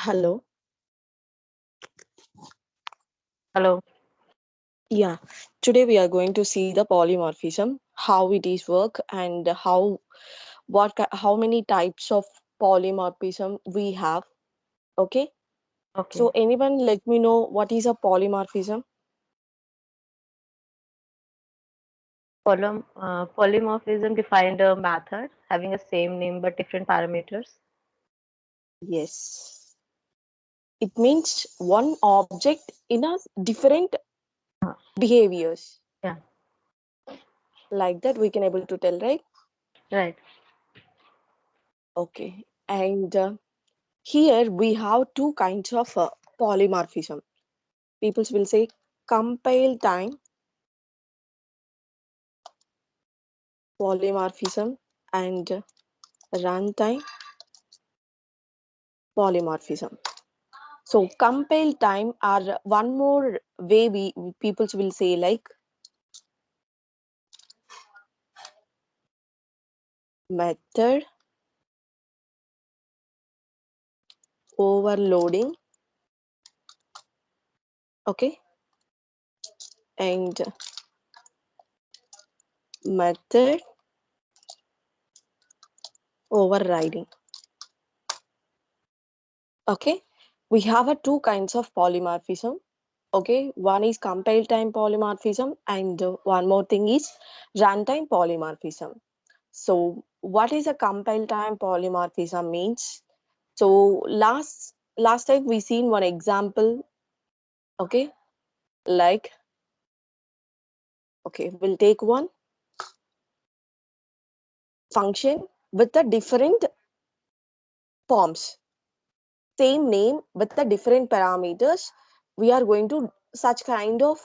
Hello. Hello. Yeah. Today we are going to see the polymorphism, how it is work, and how many types of polymorphism we have. Okay. So Okay. anyone let me know what is a polymorphism? Polymorphism defined a method having a same name but different parameters. Yes. It means one object in a different Uh, behaviors. yeah, Like that we can able to tell, right? right. Okay. And here we have two kinds of polymorphism. People will say compile time polymorphism and runtime polymorphism. So compile time are one more way we people will say like method overloading, okay, and method overriding. Okay, we have a two kinds of polymorphism. Okay, one is compile time polymorphism, and one more thing is runtime polymorphism. So, what is a compile time polymorphism means? So last time we seen one example, okay, like okay, we'll take one function with the different forms, same name with the different parameters. We are going to such kind of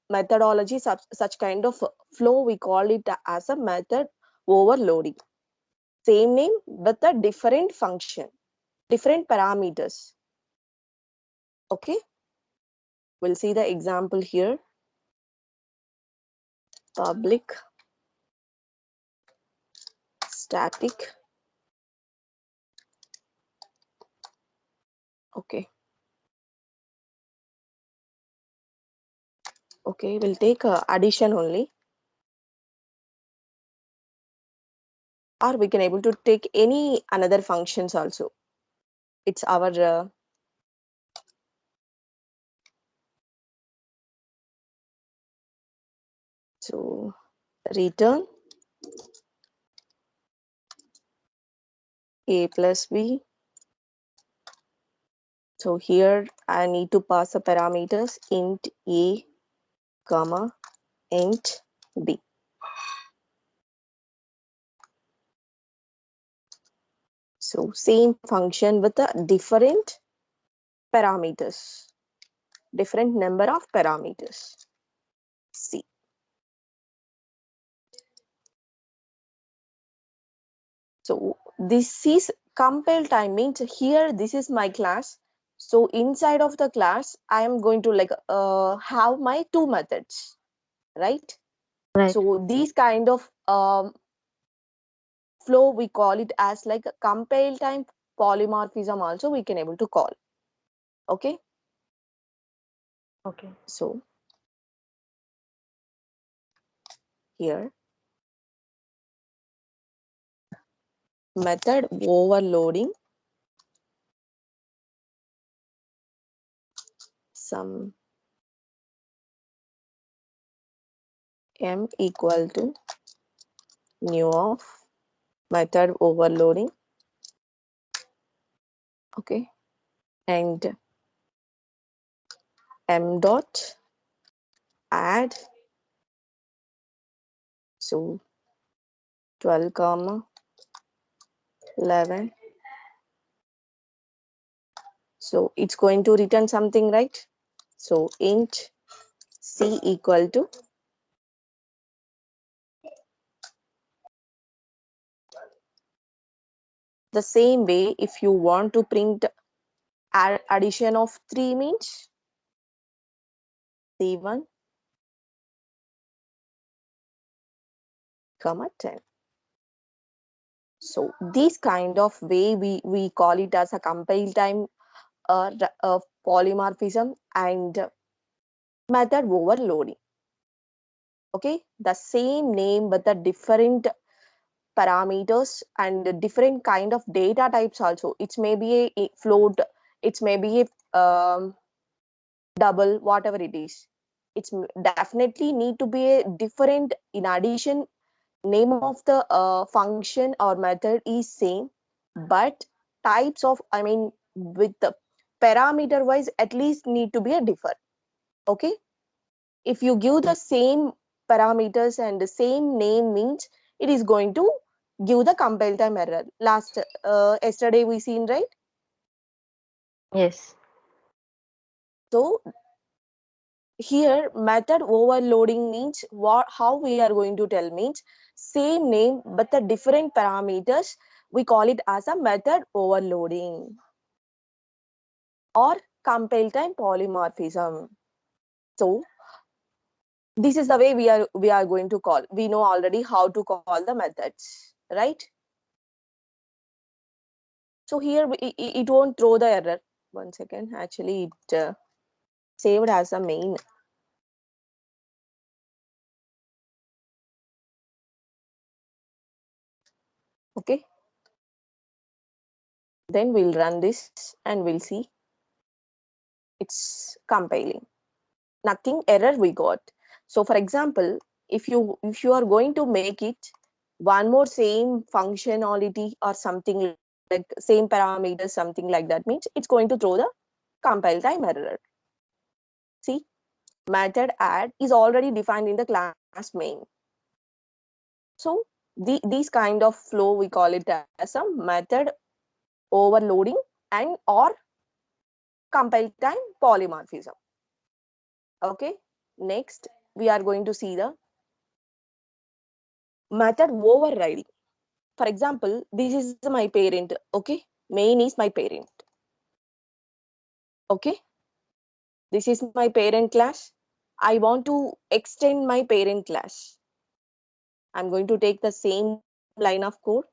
methodology, such kind of flow. We call it as a method overloading. Same name with a different function, different parameters. Okay, we'll see the example here. Public static. Okay. Okay, we'll take addition only, or we can able to take any another functions also. It's our so return a plus b. So here I need to pass the parameters int a comma int b. So same function with a different parameters, different number of parameters. See. So this is compile time means here this is my class. So inside of the class, I am going to like have my two methods, right? Right. So these kind of flow we call it as like a compile time polymorphism also we can able to call. Okay, Okay. so here method overloading some m equal to new of method overloading. Okay, and m dot add, so 12 comma 11. So it's going to return something, right? So int c equal to the same way. If you want to print addition of 3 means c1 comma 10. So this kind of way we call it as a compile time polymorphism and method overloading. Okay, the same name but the different parameters and different kind of data types also. It may be a float, it may be a double, whatever it is. It's definitely need to be a different. In addition, name of the function or method is same, but types of, I mean, with the parameter wise at least need to be a differ. Okay, if you give the same parameters and the same name means it is going to give the compile time error. Last yesterday we seen, right? Yes. So here method overloading means what, how we are going to tell means same name but the different parameters, we call it as a method overloading or compile time polymorphism. So this is the way we are going to call. We know already how to call the methods, right? So here it won't throw the error. One second, actually it saved as a main. Okay, then we'll run this and we'll see it's compiling. Nothing error we got. So for example, if you are going to make it one more same functionality or something like same parameters, something like that means it's going to throw the compile time error. See, method add is already defined in the class main. So these kind of flow we call it as a method overloading and or compile time polymorphism. Okay, next we are going to see the method overriding. For example, this is my parent. Okay, main is my parent. Okay, this is my parent class. I want to extend my parent class. I'm going to take the same line of code.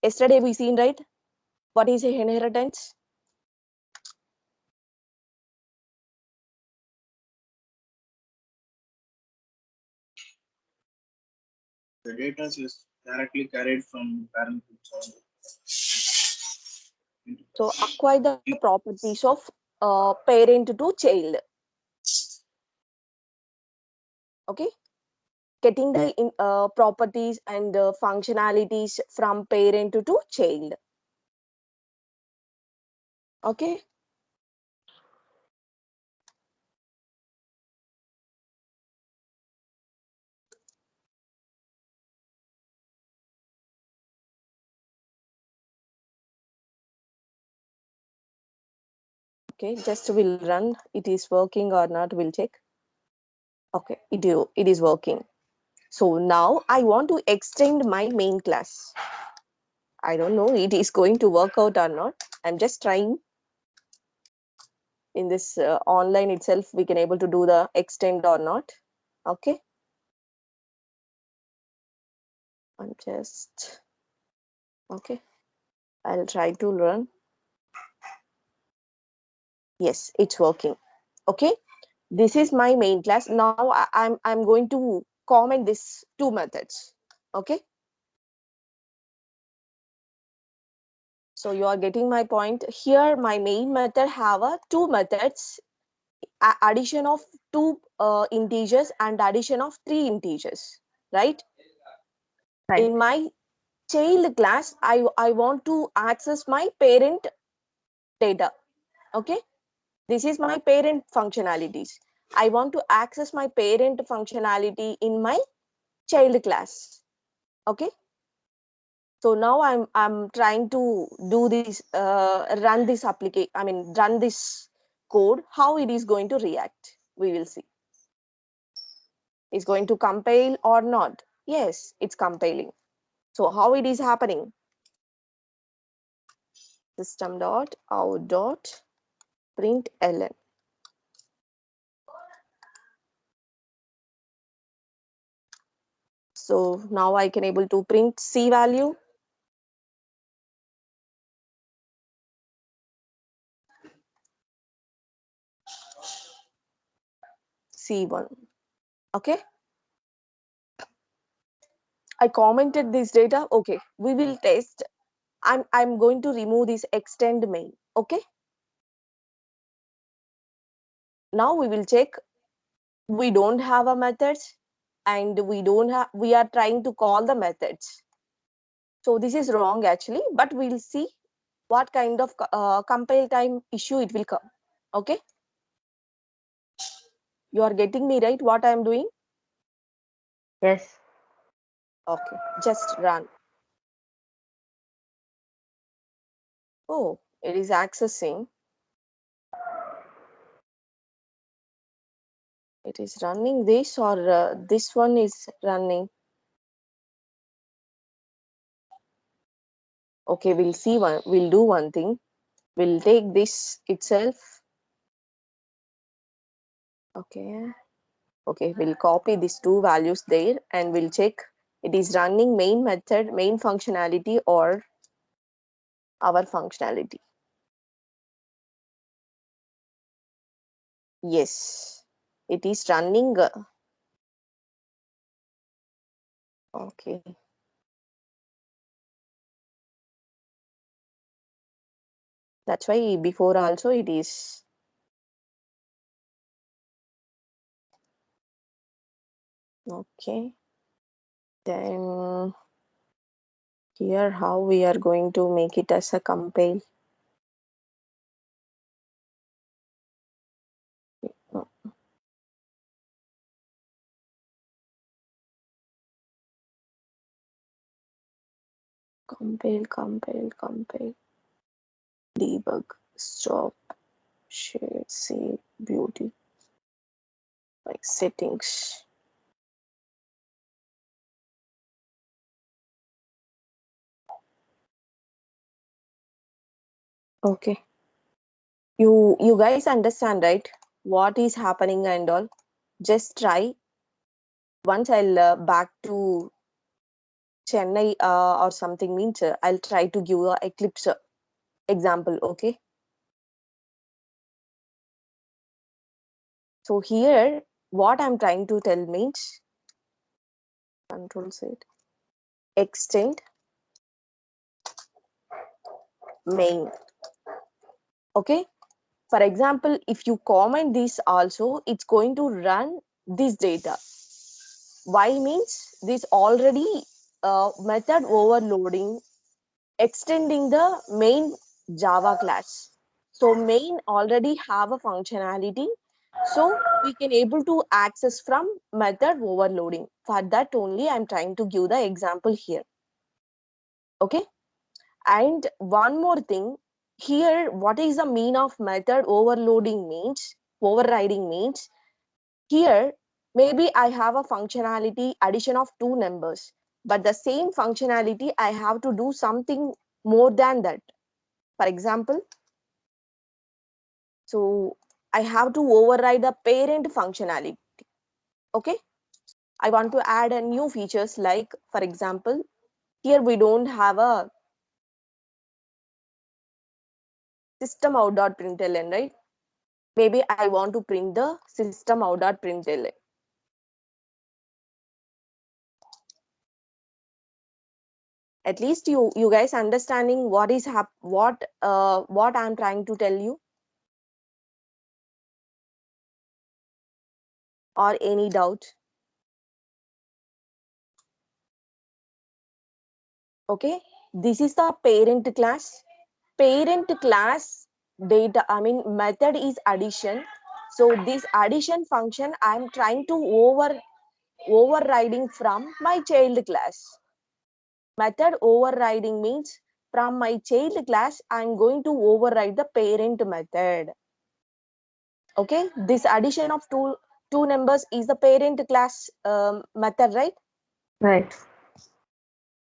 Yesterday we seen, right, what is a inheritance. The data is directly carried from parent to child. So acquire the properties of parent to child. Okay, getting the properties and functionalities from parent to child. Okay, okay, just will run. It is working or not, we'll check. Okay, it is working. So now I want to extend my main class. I don't know it is going to work out or not. I'm just trying. In this online itself we can able to do the extend or not. Okay, I'm just okay, I'll try to run. Yes, it's working. Okay, this is my main class. Now I'm going to comment this two methods. Okay, so you are getting my point here. My main method have a two methods, addition of two integers and addition of three integers, right? Right. In my child class, I want to access my parent data. Okay, this is my parent functionalities. I want to access my parent functionality in my child class. Okay, so now I'm trying to do this run this application, I mean run this code. How it is going to react, we will see. Is going to compile or not? Yes, it's compiling. So how it is happening? System dot out dot println. So now I can able to print C value. C1. Okay. I commented this data. Okay. We will test. I'm going to remove this extend main. Okay. Now we will check. We don't have a methods and we are trying to call the methods. So this is wrong actually, but we'll see what kind of compile time issue it will come. Okay. You are getting me right what I am doing? Yes. Okay. Just run. Oh, it is accessing. It is running this or this one is running. Okay, we'll see one. We'll do one thing. We'll take this itself. Okay. Okay, we'll copy these two values there and we'll check it is running main method, main functionality or our functionality. Yes, it is running. Okay. That's why before also it is. Okay. Then here how we are going to make it as a compile. No, compile, debug, stop, share, save, beauty, like settings. Okay. You guys understand, right? What is happening and all. Just try. Once I'll back to Chennai or something means I'll try to give a Eclipse example. Okay. So here, what I'm trying to tell means control set extend main. Okay. For example, if you comment this also, it's going to run this data. Why means this already method overloading extending the main Java class. So main already have a functionality. So we can able to access from method overloading. For that only I'm trying to give the example here. Okay. And one more thing here, what is the mean of method overloading means, overriding means, here maybe I have a functionality addition of two numbers, but the same functionality I have to do something more than that. For example, so I have to override the parent functionality. Okay. I want to add a new features like, for example, here we don't have a system out.println, right? Maybe I want to print the system out.println. At least you guys understanding what is what I'm trying to tell you, or any doubt? Okay, this is the parent class. Parent class data, I mean method is addition. So this addition function I'm trying to overriding from my child class. Method overriding means from my child class I'm going to override the parent method. Okay, this addition of two numbers is the parent class method, right? Right.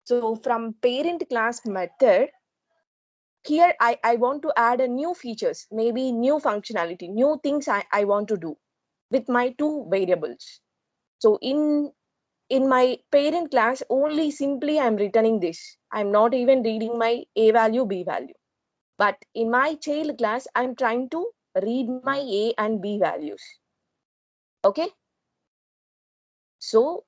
So from parent class method, here I want to add a new features, maybe new functionality, new things I want to do with my two variables. So in in my parent class, only simply I'm returning this. I'm not even reading my A value, B value. But in my child class, I'm trying to read my A and B values. Okay. So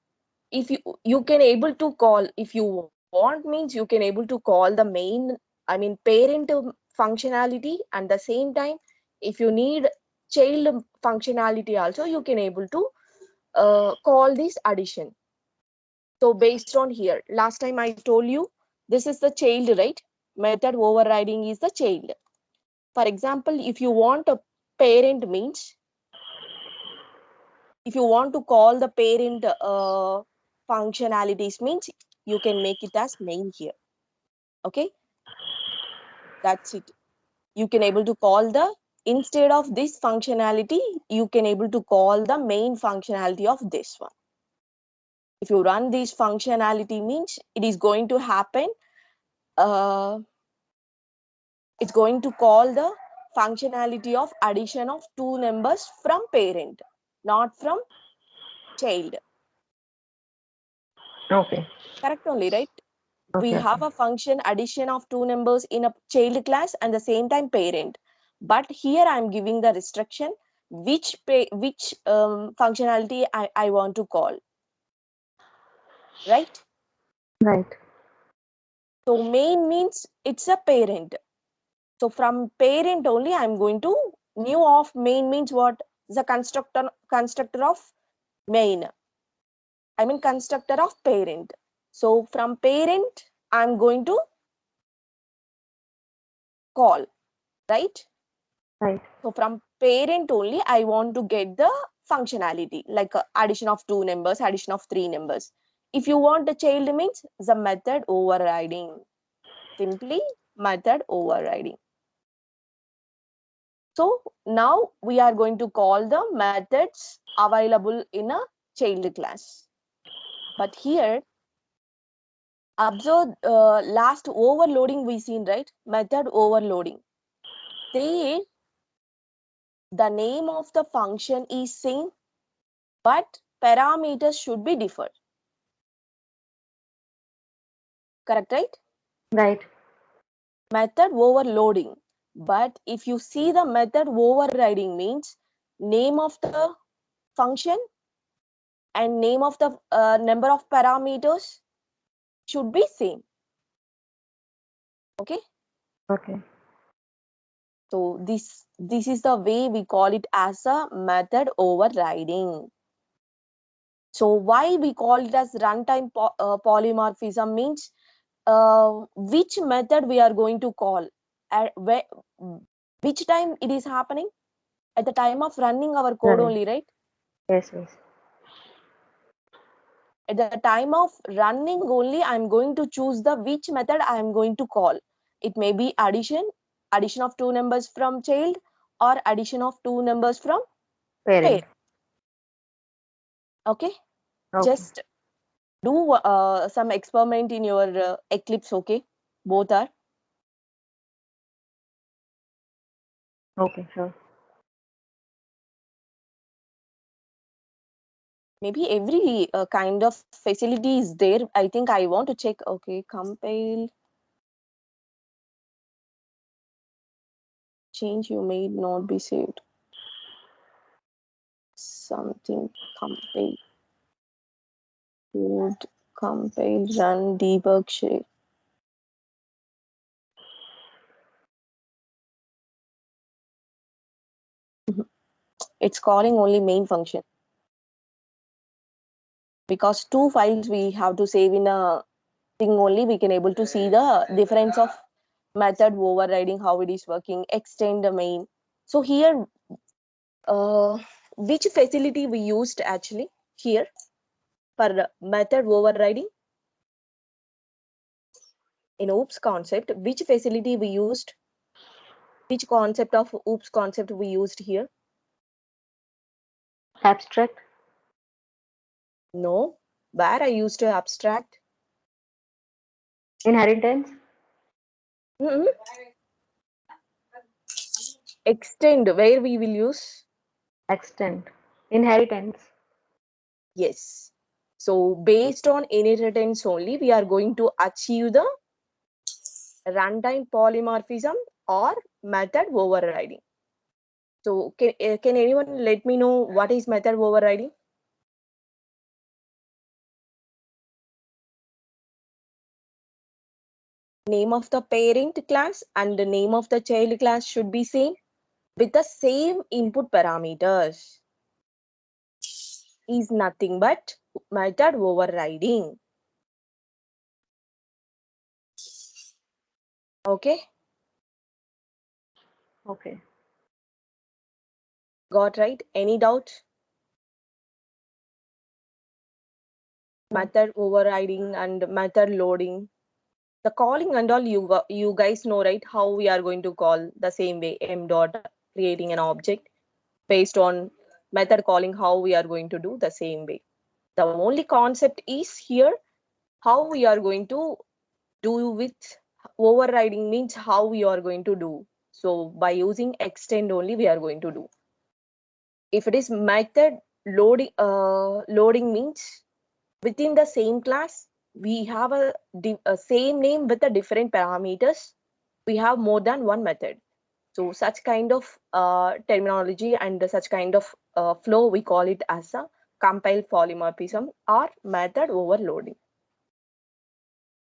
if you can able to call, if you want means you can able to call the main, I mean parent functionality, and the same time if you need child functionality also, you can able to call this addition. So based on here, last time I told you this is the child, right? Method overriding is the child. For example, if you want a parent means, if you want to call the parent functionalities means, you can make it as main here. Okay, that's it. You can able to call the, instead of this functionality, you can able to call the main functionality of this one. If you run this functionality means, it is going to happen, uh, it's going to call the functionality of addition of two numbers from parent, not from child. Okay. Correct only, right? We Okay. have a function addition of two numbers in a child class and the same time parent. But here I'm giving the restriction which functionality I want to call, right? Right. So main means it's a parent. So from parent only I'm going to, new of main means what? The constructor of main. I mean constructor of parent. So from parent I'm going to call, right? Right. So from parent only, I want to get the functionality, like addition of two numbers, addition of three numbers. If you want the child means the method overriding. Simply method overriding. So now we are going to call the methods available in a child class. But here, observe last overloading we seen, right? Method overloading. Say the name of the function is same, but parameters should be different. Correct, right? Right. Method overloading. But if you see the method overriding means, name of the function and name of the number of parameters should be same. Okay. Okay. So this is the way we call it as a method overriding. So why we call it as runtime polymorphism means, which method we are going to call at which time it is happening, at the time of running our code Running. only, right? Yes. Yes. At the time of running only, I'm going to choose the which method I am going to call. It may be addition of two numbers from child, or addition of two numbers from Parent. parent. Okay, Okay. just do some experiment in your Eclipse. Okay, both are. Okay. Sure. Maybe every kind of facility is there. I think I want to check. Okay, compile, change you made not be saved, something, compile, code, compile, run, debug, share. It's calling only main function, because two files we have to save in a thing only, we can able to see the difference of method overriding, how it is working, extend the main. So here, which facility we used actually here for method overriding in oops concept, which facility we used, which concept of oops concept we used here? Abstract. No, where I used to abstract. Inheritance. Mhm. Extend, where we will use. Extend. Inheritance. Yes, So based on inheritance only, we are going to achieve the runtime polymorphism or method overriding. So can anyone let me know what is method overriding? Name of the parent class and the name of the child class should be same with the same input parameters. Is nothing but method overriding. Okay, Okay. got right? Any doubt? No. Method overriding and method loading. The calling and all you guys know, right? How we are going to call the same way m dot creating an object based on method calling, how we are going to do the same way. The only concept is here how we are going to do with overriding means how we are going to do. So by using extend only we are going to do. If it is method loading means within the same class we have a same name with the different parameters. We have more than one method. So such kind of terminology and such kind of flow we call it as a compile polymorphism or method overloading.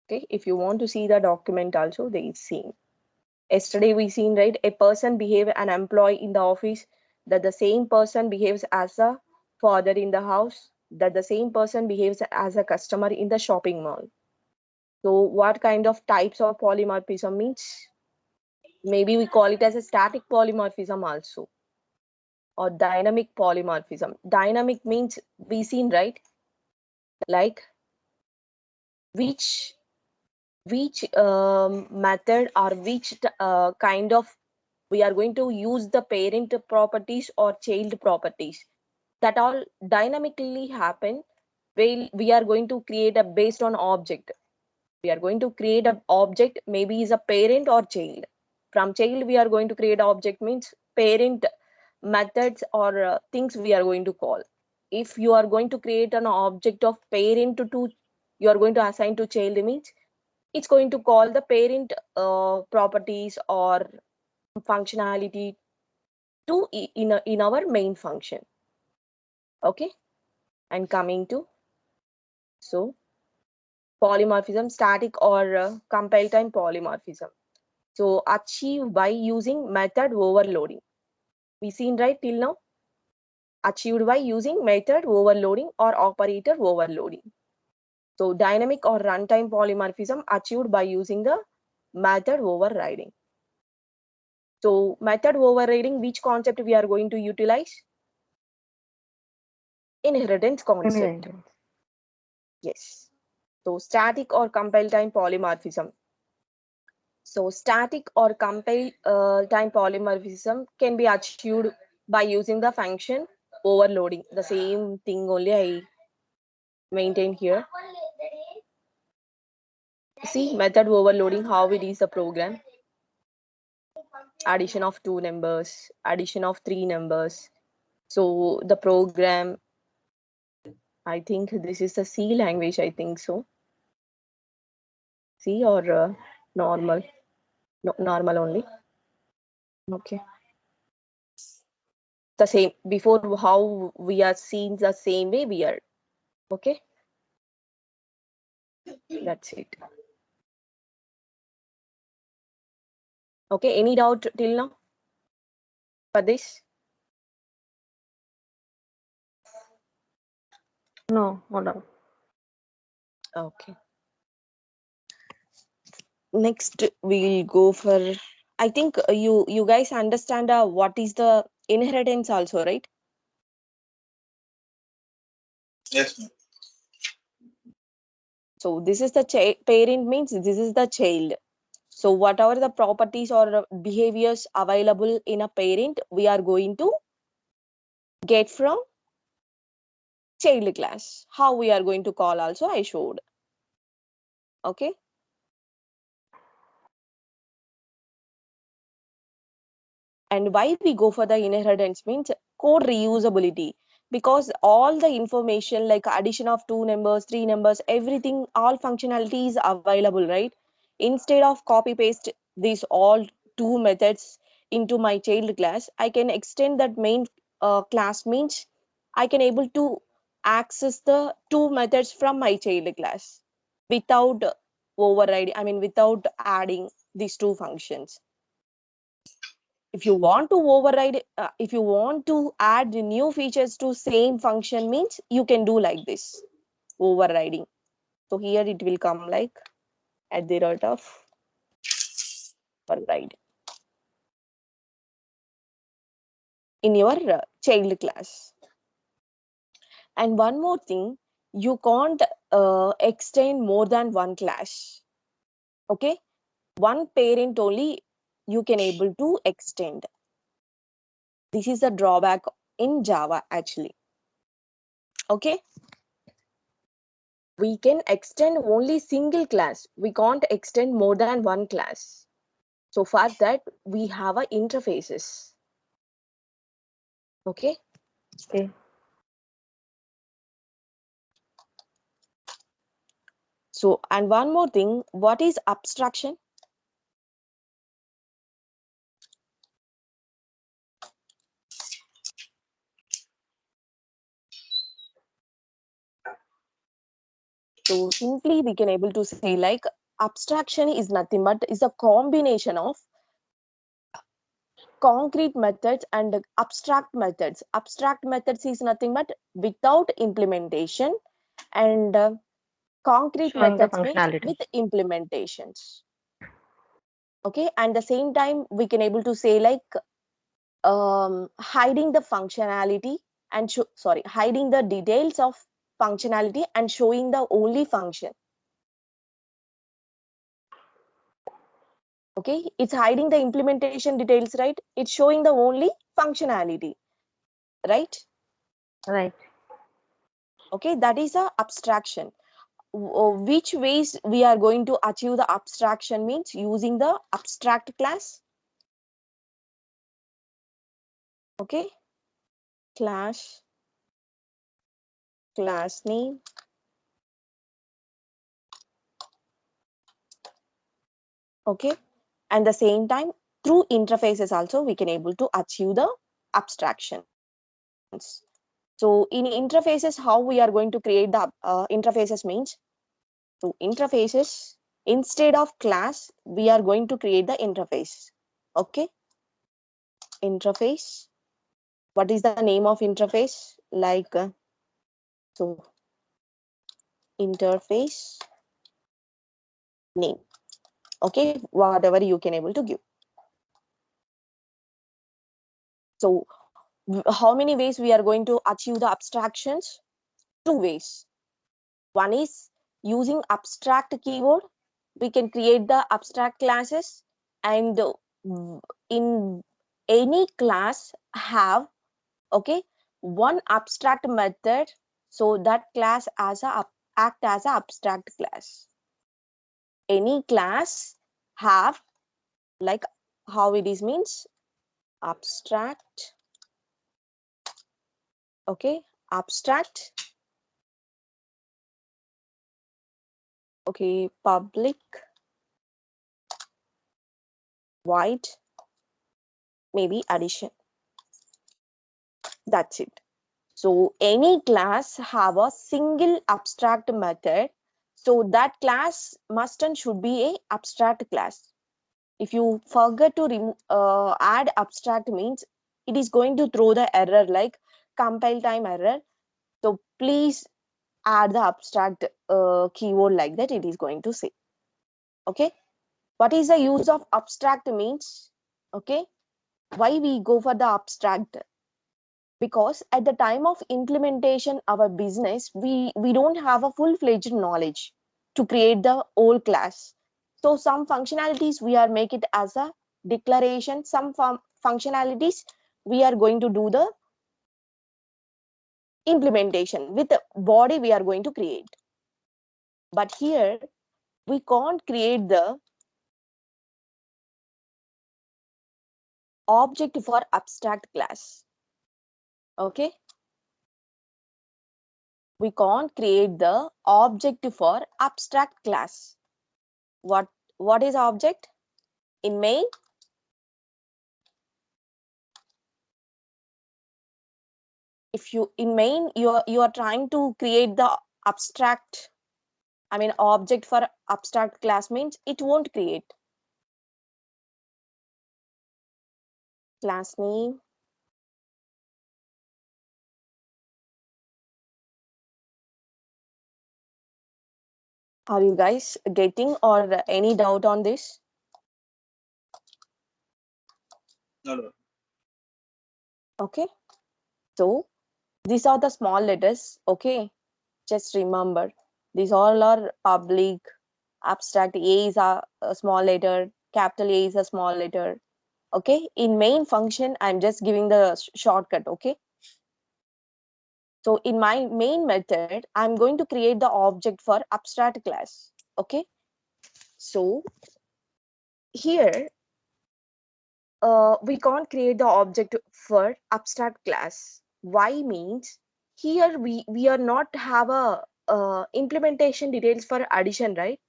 Okay, if you want to see the document also they is seen. Yesterday we seen, right, a person behave an employee in the office, that the same person behaves as a father in the house, that the same person behaves as a customer in the shopping mall. So what kind of types of polymorphism means? Maybe we call it as a static polymorphism also, or dynamic polymorphism. Dynamic means we seen, right, like which method or which kind of we are going to use the parent properties or child properties, that all dynamically happen. We are going to create a based on object. We are going to create an object, maybe is a parent or child. From child we are going to create object means parent methods or things we are going to call. If you are going to create an object of parent to you are going to assign to child means it's going to call the parent properties or functionality to in our main function. Okay, and coming to so polymorphism, static or compile time polymorphism. So achieve by using method overloading. We seen, right, till now, achieved by using method overloading or operator overloading. So dynamic or runtime polymorphism achieved by using the method overriding. So method overriding, which concept we are going to utilize? Inheritance concept. Inheritance. Yes. So static or compile time polymorphism. So static or compile time polymorphism can be achieved by using the function overloading. The same thing only I maintain here. See method overloading, how it is the program. Addition of two numbers, addition of three numbers. So the program, I think this is the C language, I think so. C or normal? No, normal only. Okay. The same before how we are seen the same way we are. Okay, that's it. Okay, any doubt till now for this? No, no doubt. Okay, next we'll go for, I think you guys understand what is the inheritance also, right? Yes, ma'am. So this is the parent means this is the child. So whatever the properties or behaviors available in a parent we are going to get from child class. How we are going to call also I showed. Okay, and why we go for the inheritance means code reusability. because all the information like addition of two numbers, three numbers, everything, all functionality is available, right? Instead of copy paste these all two methods into my child class, I can extend that main class, means I can able to access the two methods from my child class without overriding, I mean without adding these two functions. If you want to override, if you want to add new features to same function, means you can do like this overriding. So here it will come like at the rate of override in your child class. And one more thing, you can't extend more than one class. Okay, one parent only you can able to extend. This is a drawback in Java actually. Okay, we can extend only single class, we can't extend more than one class. So for that we have a interfaces. Okay, Okay. so and one more thing, what is abstraction? So simply we can able to say like abstraction is nothing but is a combination of concrete methods and abstract methods. Abstract methods is nothing but without implementation, and concrete Showing the methods means functionality. with implementations. Okay, and the same time we can able to say like hiding the functionality and sorry, hiding the details of functionality and showing the only function. Okay, it's hiding the implementation details, right? It's showing the only functionality, right? Right. Okay, that is a abstraction. Which ways we are going to achieve the abstraction means using the abstract class. Okay, class, class name. Okay, and the same time through interfaces also we can able to achieve the abstractions. So in interfaces, how we are going to create the interfaces means, so interfaces, instead of class we are going to create the interface. Okay, interface, what is the name of interface? Like so interface name. Okay, whatever you can able to give. So how many ways we are going to achieve the abstractions? Two ways. One is using abstract keyword, we can create the abstract classes, and in any class have, okay, one abstract method, so that class as a act as a abstract class. Any class have like how it is means abstract. Okay, abstract. Okay, public void, maybe addition. That's it. So any class have a single abstract method, so that class must and should be a abstract class. If you forget to add abstract means it is going to throw the error like compile time error. So please add the abstract keyword, like that it is going to say. Okay, what is the use of abstract means? Okay, why we go for the abstract? Because at the time of implementation our business, we don't have a full-fledged knowledge to create the whole class. So some functionalities we are make it as a declaration, some functionalities we are going to do the implementation with the body we are going to create. But here we can't create the object for abstract class. Okay, we can't create the object for abstract class. What is object? In main, if you in main you are trying to create the abstract, I mean object for abstract class means it won't create class name. Are you guys getting or any doubt on this? No. Okay, so these are the small letters. Okay, just remember these all are public. Abstract A is a small letter, capital A is a small letter. Okay, in main function I'm just giving the shortcut. Okay, so in my main method I'm going to create the object for abstract class. Okay, so here we can't create the object for abstract class. Why means here we are not have a implementation details for addition, right?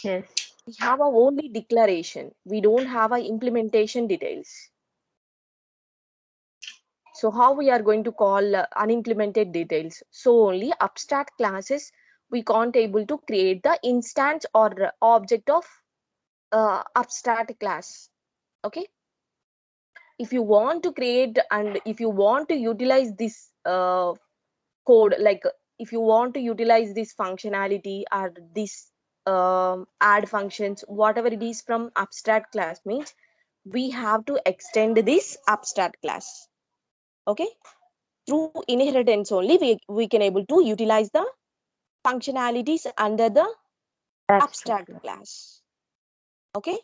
Yes. We have a only declaration, we don't have a implementation details. So how we are going to call unimplemented details? So only abstract classes we can't able to create the instance or object of abstract class. Okay, if you want to create and if you want to utilize this code, like if you want to utilize this functionality or this add functions, whatever it is from abstract class means we have to extend this abstract class. Okay, through inheritance only we can able to utilize the functionalities under the Abstract abstract class. class. Okay,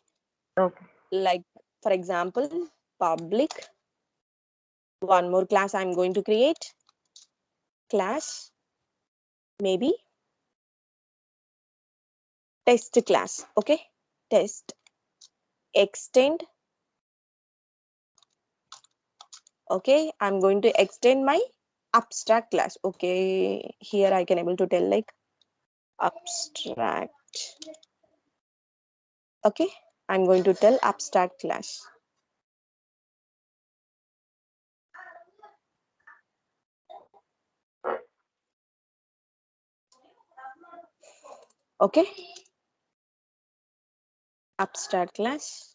Okay. like for example public, one more class I'm going to create, class maybe test class. Okay, test extend. Okay, I'm going to extend my abstract class. Okay, here I can able to tell like abstract. Okay, I'm going to tell abstract class. Okay, abstract class.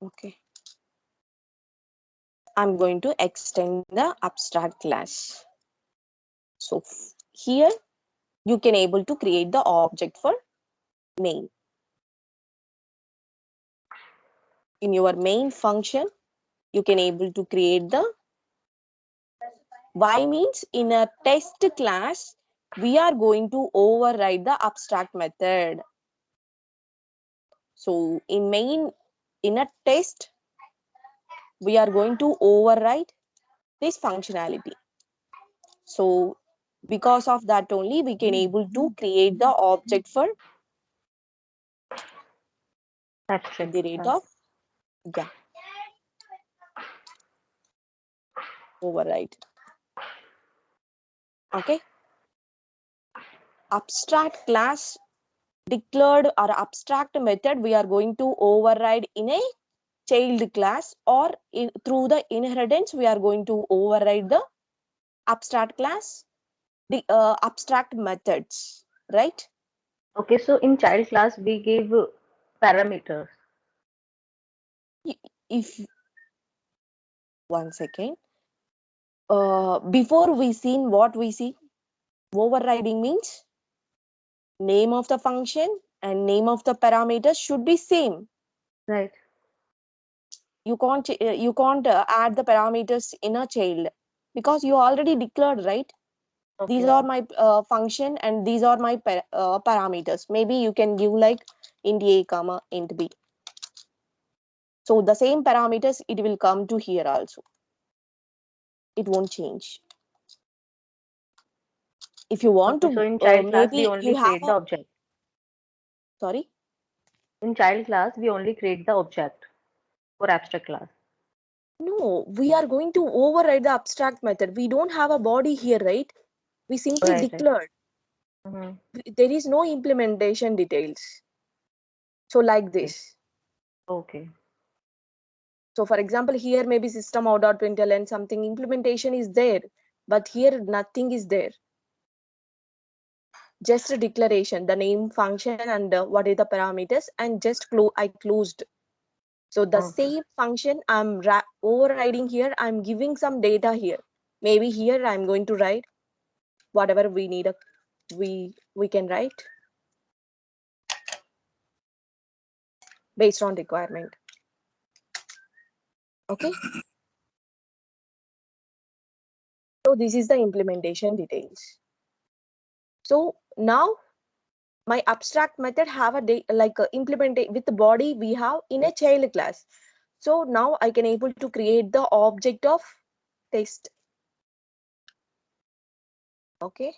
Okay, I'm going to extend the abstract class. So here you can able to create the object for main. In your main function you can able to create the why means in a test class we are going to override the abstract method. So in main, in a test we are going to override this functionality. So because of that only we can able to create the object for at Abstract the rate class. of, yeah, override. Okay, abstract class declared or abstract method we are going to override in a child class, or through the inheritance we are going to override the abstract class, the abstract methods, right? Okay, so in child class we give parameters. If one second, before we seen what we see, overriding means name of the function and name of the parameters should be same. Right. You can't add the parameters in a child because you already declared, right? These Okay. are my function and these are my parameters. Maybe you can give like int a comma int b, so the same parameters it will come to here also, it won't change. If you want Okay, so to in child class we maybe you only have create a, the object. sorry, In child class, we only create the object for abstract class. No, we are going to override the abstract method. We don't have a body here, right? We simply Right, right. declared. Mm-hmm. There is no implementation details. So like Okay. this. Okay. So for example, here maybe system out.println something implementation is there, but here nothing is there. Just a declaration, the name function and what are the parameters, and just I closed. So the Okay. same function I'm overriding here. I'm giving some data here. Maybe here I'm going to write whatever we need. We can write based on requirement. Okay. So this is the implementation details. So now my abstract method have a like a implement with the body we have in a child class. So now I can able to create the object of test. Okay.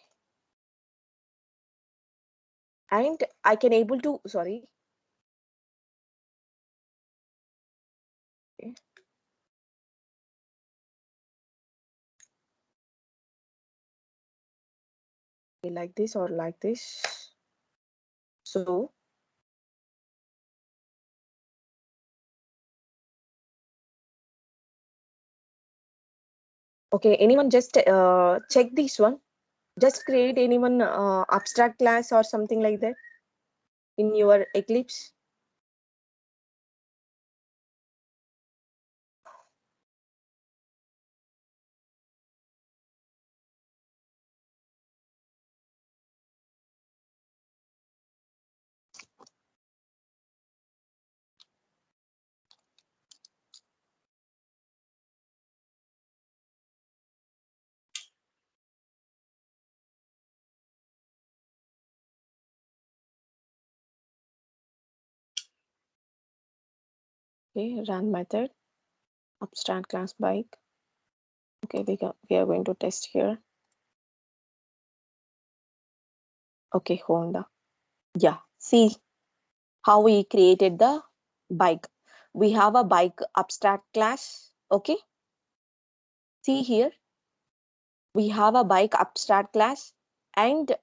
And I can able to, sorry. Okay, like this or like this. So okay, anyone just check this one. Just create anyone abstract class or something like that in your Eclipse. Okay, run method, abstract class bike. Okay, we are going to test here. Okay, Honda. Yeah, see how we created the bike. We have a bike abstract class. Okay, see here we have a bike abstract class, and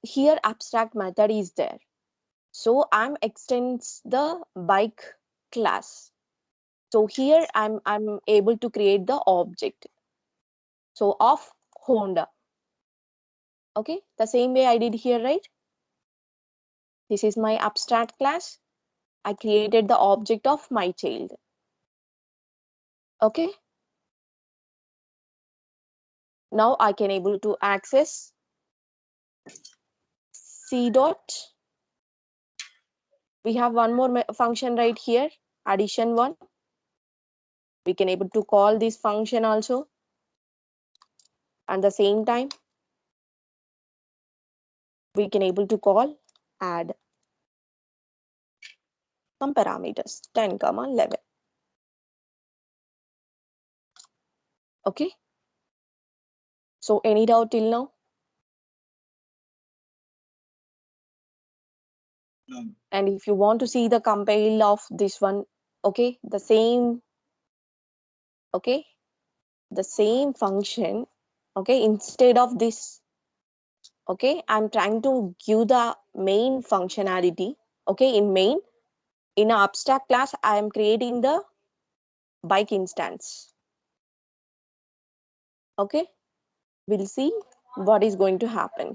here abstract method is there. So I'm extends the bike class. So here I'm able to create the object. So of Honda. Okay, the same way I did here, right? This is my abstract class. I created the object of my child. Okay, now I can able to access C dot. We have one more function right here, addition one. We can able to call this function also. And the same time, we can able to call add some parameters 10, 11. Okay. So any doubt till now? No. And if you want to see the compile of this one, okay, the same, okay, the same function, okay, instead of this, okay, I'm trying to give the main functionality, okay, in main, in an abstract class, I am creating the bike instance, okay, we'll see what is going to happen.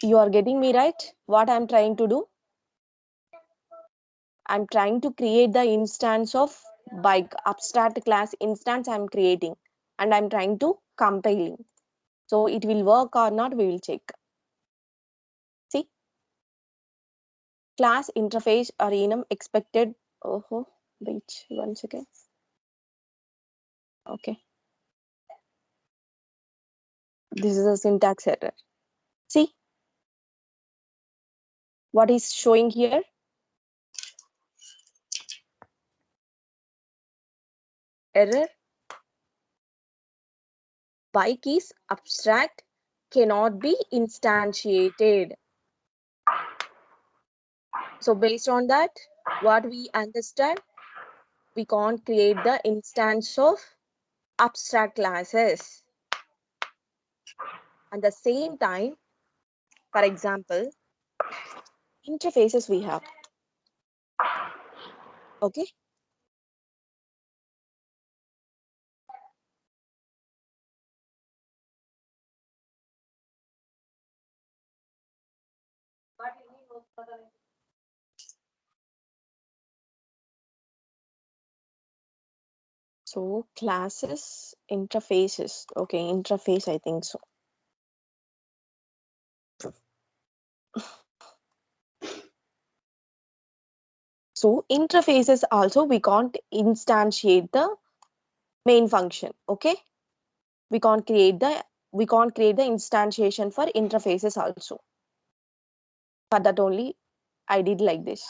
You are getting me right? What I'm trying to do? I'm trying to create the instance of bike abstract class instance I'm creating, and I'm trying to compiling. So it will work or not, we will check. See, class interface or enum expected. Oh, wait 1 second. Okay, this is a syntax error. See what is showing here? Error. Bike is abstract cannot be instantiated. So based on that, what we understand, we can't create the instance of abstract classes. At the same time, for example, interfaces we have. Okay. So classes, interfaces. Okay, interface, I think so. So interfaces also we can't instantiate the main function. Okay, we can't create the instantiation for interfaces also. For that only I did like this.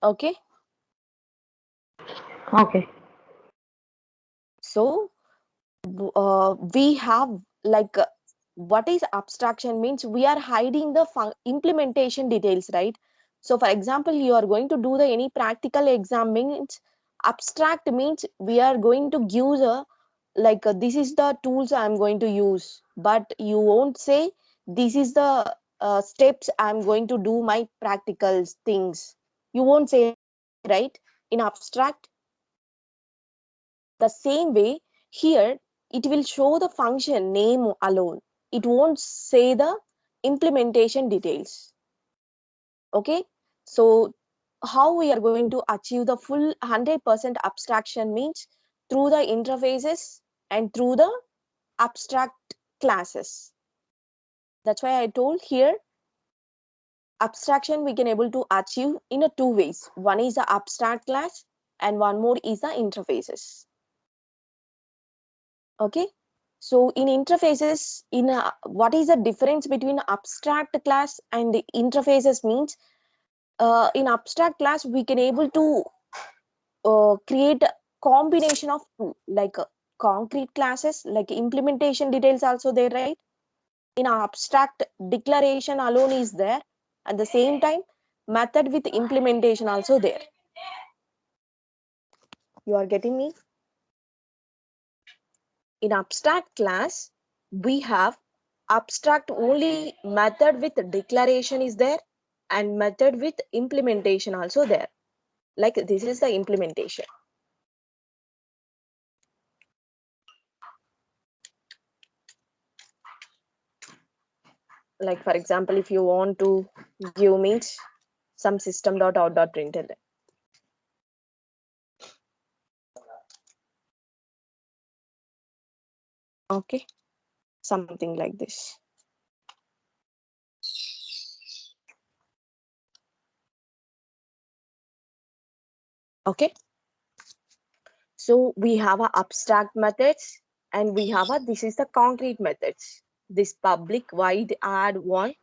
Okay. Okay. So we have like what is abstraction means we are hiding the implementation details, right? So for example, you are going to do the any practical exam means abstract means we are going to give a like this is the tools I'm going to use, but you won't say this is the steps I'm going to do my practical things. You won't say, right? In abstract. The same way, here it will show the function name alone. It won't say the implementation details. Okay. So how we are going to achieve the full 100% abstraction means through the interfaces and through the abstract classes. That's why I told here abstraction we can able to achieve in a two ways. One is the abstract class and one more is the interfaces. Okay. So in interfaces, what is the difference between abstract class and the interfaces means in abstract class we can able to create a combination of two, like concrete classes, like implementation details also there, right? In abstract, declaration alone is there. At the same time, method with implementation also there. You are getting me? In abstract class, we have abstract only method with declaration is there and method with implementation also there. Like this is the implementation. Like for example, if you want to give means some system.out.println. Okay, something like this. Okay. So we have a abstract methods and we have a this is the concrete methods. This public void add one.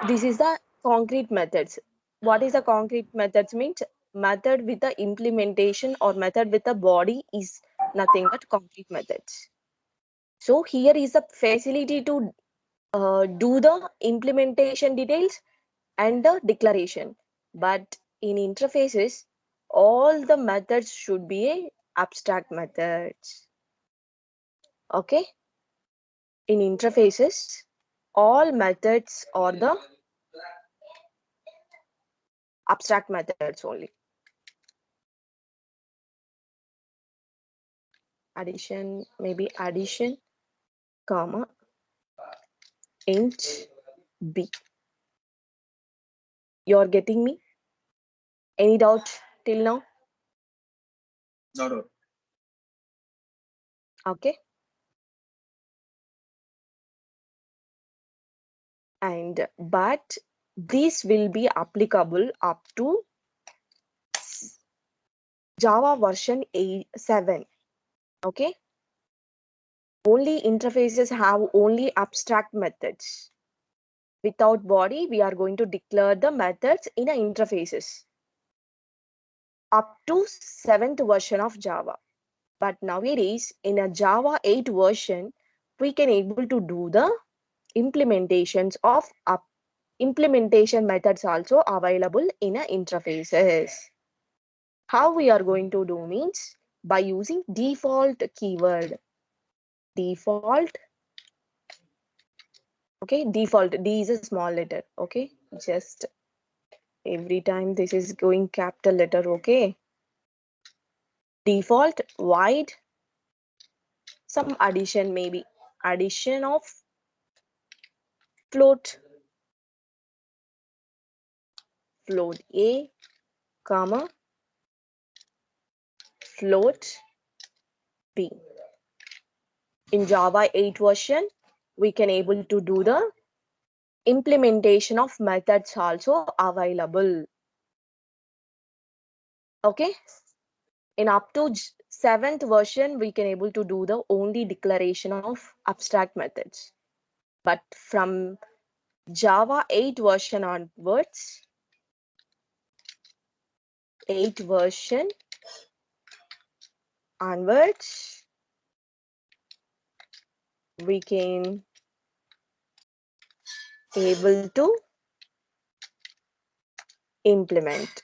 This is the concrete methods. What is the concrete methods means method with the implementation or method with the body is nothing but concrete methods. So here is the facility to do the implementation details and the declaration. But in interfaces, all the methods should be a abstract methods. Okay. In interfaces, all methods are the abstract methods only. Addition, maybe addition, comma, int b. You're getting me? Any doubt till now? No doubt. Okay. And but this will be applicable up to Java version 7. Okay. Only interfaces have only abstract methods. Without body, we are going to declare the methods in a interfaces up to 7th version of Java. But nowadays, in a Java 8 version, we can able to do the implementations of implementation methods also available in a interfaces. How we are going to do means by using default keyword. Default, okay, default, D is a small letter, okay, just every time this is going capital letter, okay. Default void, some addition, maybe addition of float, float A, comma, float B. In Java 8 version, we can able to do the implementation of methods also available. Okay. In up to 7th version, we can able to do the only declaration of abstract methods. But from Java 8 version onwards, 8 version onwards, we can able to implement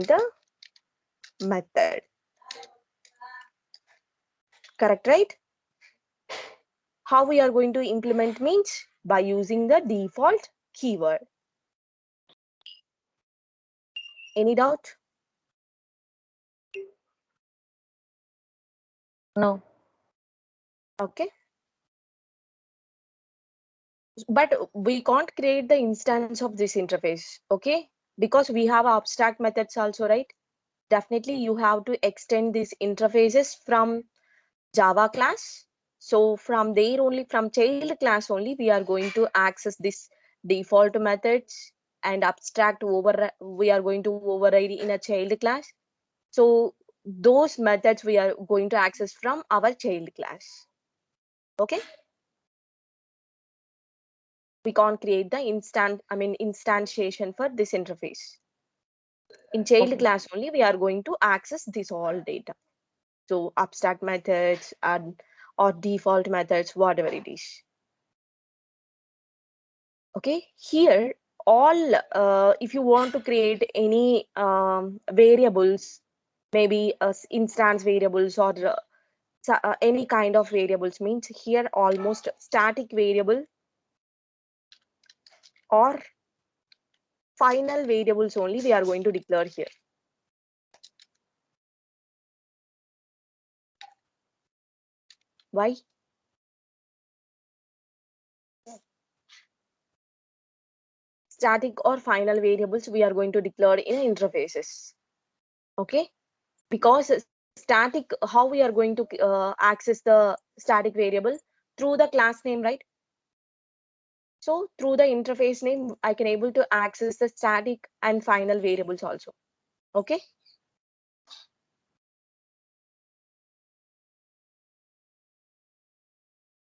the method. Correct, right? How we are going to implement means by using the default keyword. Any doubt? No. Okay. But we can't create the instance of this interface, okay? Because we have abstract methods also, right? Definitely you have to extend these interfaces from Java class. So from there only, from child class only, we are going to access this default methods and abstract over, we are going to override in a child class. So those methods we are going to access from our child class. Okay. We can't create the instantiation for this interface. In child Okay. class only, we are going to access this all data. So abstract methods and or default methods, whatever it is. Okay, here all if you want to create any variables, maybe instance variables or any kind of variables means here almost static variable or final variables only we are going to declare here. Why? Static or final variables we are going to declare in interfaces. Okay, because static, how we are going to access the static variable through the class name, right? So through the interface name, I can able to access the static and final variables also. Okay.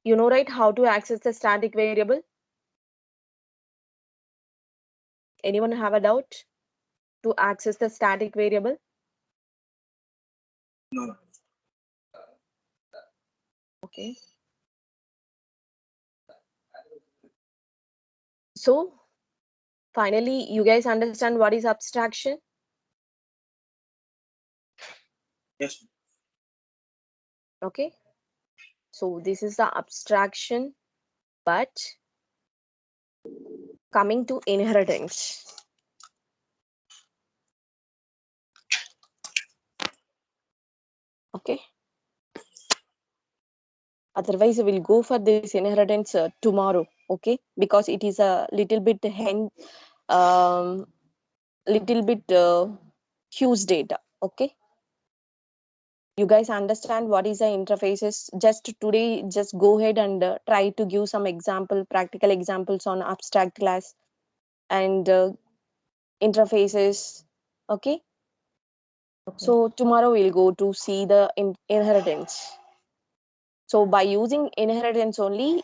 You know, right, how to access the static variable? Anyone have a doubt to access the static variable? No. Okay. So finally, you guys understand what is abstraction? Yes. Okay. So this is the abstraction, but coming to inheritance. Okay. Otherwise, we'll go for this inheritance tomorrow. Okay, because it is a um, little bit huge data. Okay, you guys understand what is the interfaces? Just today, just go ahead and try to give some practical examples on abstract class and interfaces. Okay, Okay. so tomorrow we'll go to see the inheritance. So by using inheritance only,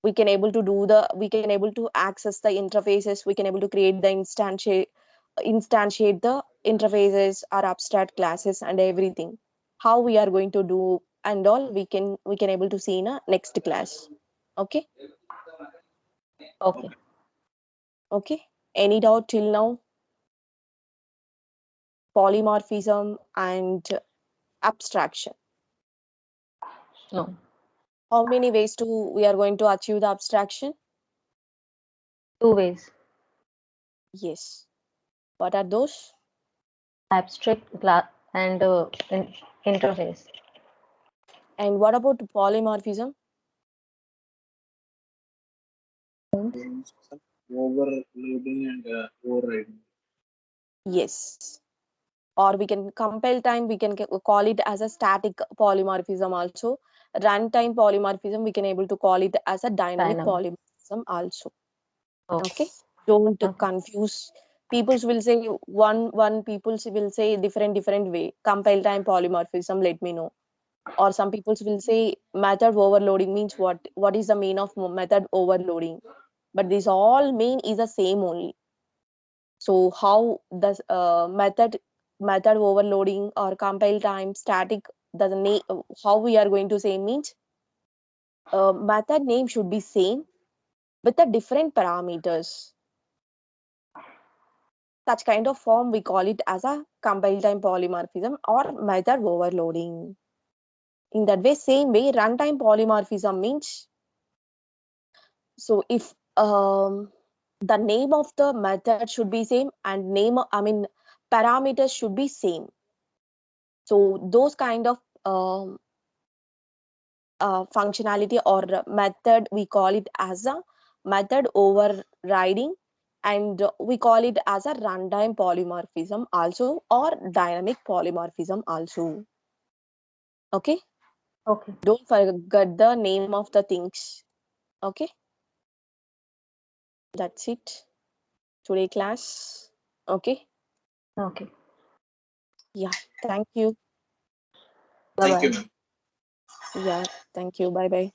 we can able to access the interfaces, we can able to create the instantiate the interfaces or abstract classes and everything. how we are going to do and all, we can able to see in a next class. Okay. Okay. Okay. Okay, any doubt till now? Polymorphism and abstraction, No. how many ways to we are going to achieve the abstraction? Two ways. Yes, what are those? Abstract and interface. And what about polymorphism? Overloading and overriding. Yes, or we can compile time, we can call it as a static polymorphism also. Runtime polymorphism, we can able to call it as a dynamic Dynamic. polymorphism also. Okay. Okay, don't Okay. confuse. People will say one people will say different way. Compile time polymorphism, let me know. Or some people will say method overloading means what is the mean of method overloading, but this all mean is the same only. So how does method overloading or compile time static, the name, how we are going to say means method name should be same with the different parameters. Such kind of form we call it as a compile time polymorphism or method overloading. In that way, same way, runtime polymorphism means, so if the name of the method should be same and parameters should be same. So those kind of functionality or method we call it as a method overriding, and we call it as a runtime polymorphism also or dynamic polymorphism also. Okay, Okay. don't forget the name of the things. Okay, that's it today class. Okay, Okay. yeah, thank you. Bye Thank you, bye. ma'am. Yeah, thank you. Bye bye.